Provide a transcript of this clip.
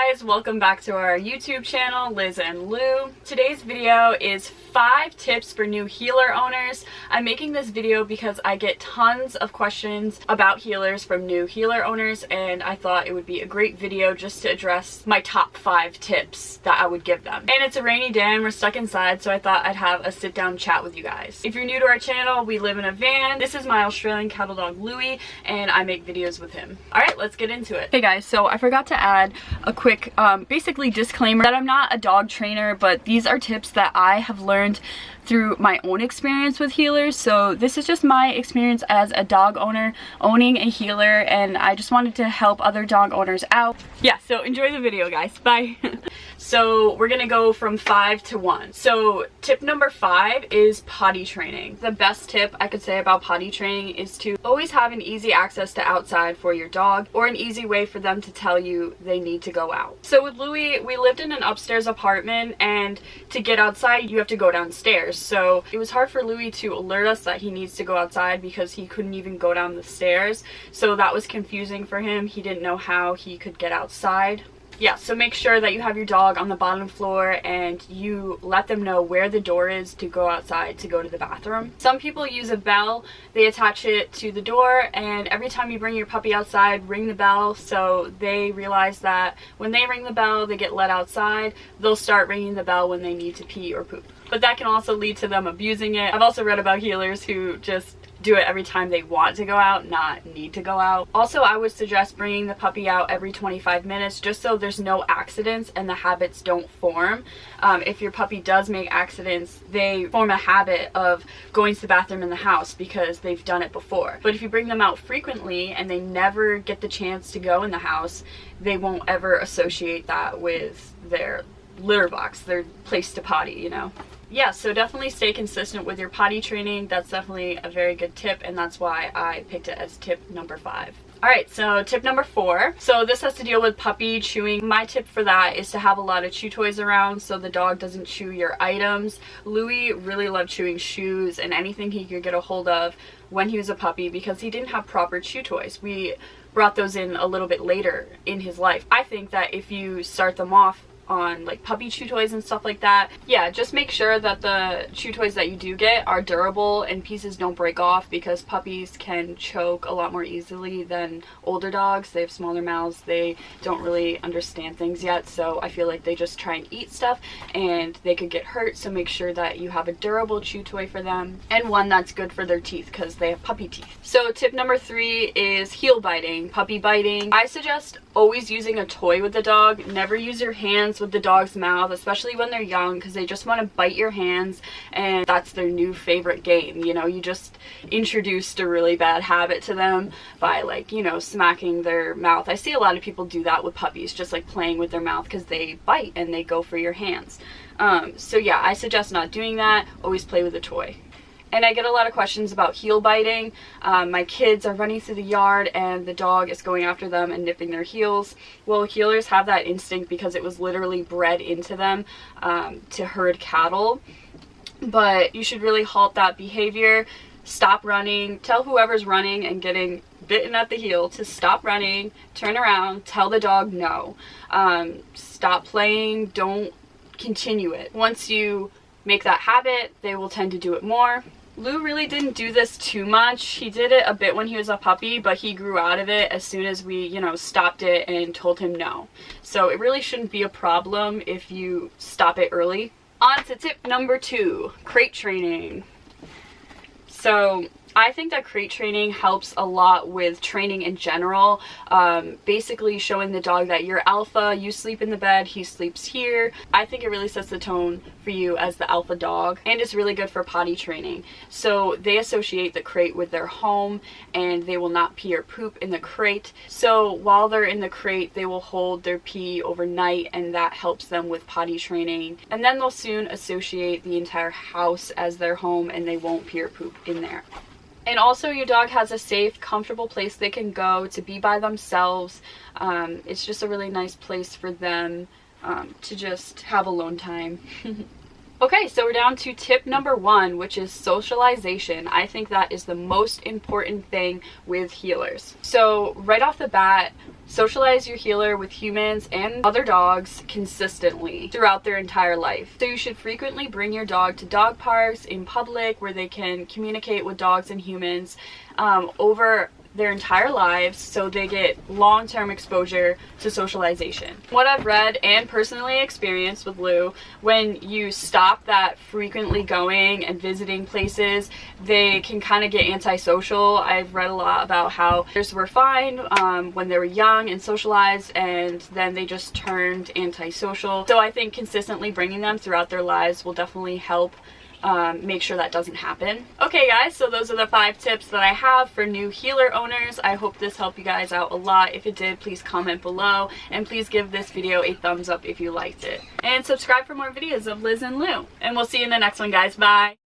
guys, welcome back to our YouTube channel, Liz and Lou. Today's video is 5 tips for new heeler owners. I'm making this video because I get tons of questions about heelers from new heeler owners, and I thought it would be a great video just to address my top 5 tips that I would give them. And it's a rainy day and we're stuck inside, so I thought I'd have a sit down chat with you guys. If you're new to our channel, we live in a van. This is my Australian cattle dog Louie, and I make videos with him. Alright, let's get into it. Hey guys, so I forgot to add a quick basically disclaimer that I'm not a dog trainer, but these are tips that I have learned through my own experience with heelers. So this is just my experience as a dog owner owning a heeler, and I just wanted to help other dog owners out. Yeah, so enjoy the video guys. Bye. So we're gonna go from 5 to 1. So tip number 5 is potty training. The best tip I could say about potty training is to always have an easy access to outside for your dog, or an easy way for them to tell you they need to go out. So with Louie, we lived in an upstairs apartment, and to get outside you have to go downstairs. So it was hard for Louie to alert us that he needs to go outside because he couldn't even go down the stairs. So that was confusing for him. He didn't know how he could get outside. Yeah, so make sure that you have your dog on the bottom floor and you let them know where the door is to go outside to go to the bathroom. Some people use a bell. They attach it to the door, and every time you bring your puppy outside, ring the bell, so they realize that when they ring the bell, they get let outside. They'll start ringing the bell when they need to pee or poop. But that can also lead to them abusing it. I've also read about heelers who just do it every time they want to go out, not need to go out. Also, I would suggest bringing the puppy out every 25 minutes just so there's no accidents and the habits don't form. If your puppy does make accidents, they form a habit of going to the bathroom in the house because they've done it before. But if you bring them out frequently and they never get the chance to go in the house, they won't ever associate that with their litter box, their place to potty, you know? Yeah, so definitely stay consistent with your potty training. That's definitely a very good tip, and that's why I picked it as tip number 5. Alright, so tip number 4. So this has to deal with puppy chewing. My tip for that is to have a lot of chew toys around so the dog doesn't chew your items. Louie really loved chewing shoes and anything he could get a hold of when he was a puppy because he didn't have proper chew toys. We brought those in a little bit later in his life. I think that if you start them off on like puppy chew toys and stuff like that, yeah, just make sure that the chew toys that you do get are durable and pieces don't break off, because puppies can choke a lot more easily than older dogs. They have smaller mouths, they don't really understand things yet, so I feel like they just try and eat stuff and they could get hurt. So make sure that you have a durable chew toy for them and one that's good for their teeth because they have puppy teeth. So tip number 3 is heel biting, puppy biting. I suggest always using a toy with the dog. Never use your hands with the dog's mouth, especially when they're young, because they just want to bite your hands and that's their new favorite game. You know, you just introduced a really bad habit to them by, like, you know, smacking their mouth. I see a lot of people do that with puppies, just like playing with their mouth because they bite and they go for your hands. So yeah, I suggest not doing that. Always play with a toy. And I get a lot of questions about heel biting. My kids are running through the yard and the dog is going after them and nipping their heels. Well, heelers have that instinct because it was literally bred into them to herd cattle. But you should really halt that behavior. Stop running. Tell whoever's running and getting bitten at the heel to stop running, turn around, tell the dog no. Stop playing, don't continue it. Once you make that habit, they will tend to do it more. Lou really didn't do this too much. He did it a bit when he was a puppy, but he grew out of it as soon as we, you know, stopped it and told him no. So it really shouldn't be a problem if you stop it early. On to tip number 2, crate training. So I think that crate training helps a lot with training in general. Basically showing the dog that you're alpha, you sleep in the bed, he sleeps here. I think it really sets the tone for you as the alpha dog, and it's really good for potty training. So they associate the crate with their home and they will not pee or poop in the crate. So while they're in the crate, they will hold their pee overnight, and that helps them with potty training. And then they'll soon associate the entire house as their home and they won't pee or poop in there. And also, your dog has a safe, comfortable place they can go to be by themselves. It's just a really nice place for them to just have alone time. Okay, so we're down to tip number 1, which is socialization. I think that is the most important thing with healers. So right off the bat, socialize your healer with humans and other dogs consistently throughout their entire life. So you should frequently bring your dog to dog parks, in public, where they can communicate with dogs and humans over their entire lives, so they get long-term exposure to socialization. What I've read and personally experienced with Lou, when you stop that frequently going and visiting places, they can kind of get antisocial. I've read a lot about how others were fine when they were young and socialized, and then they just turned antisocial. So I think consistently bringing them throughout their lives will definitely help make sure that doesn't happen. Okay guys, so those are the 5 tips that I have for new healer owners. I hope this helped you guys out a lot. If it did, please comment below, and please give this video a thumbs up if you liked it. And subscribe for more videos of Liz and Lou. And we'll see you in the next one, guys. Bye!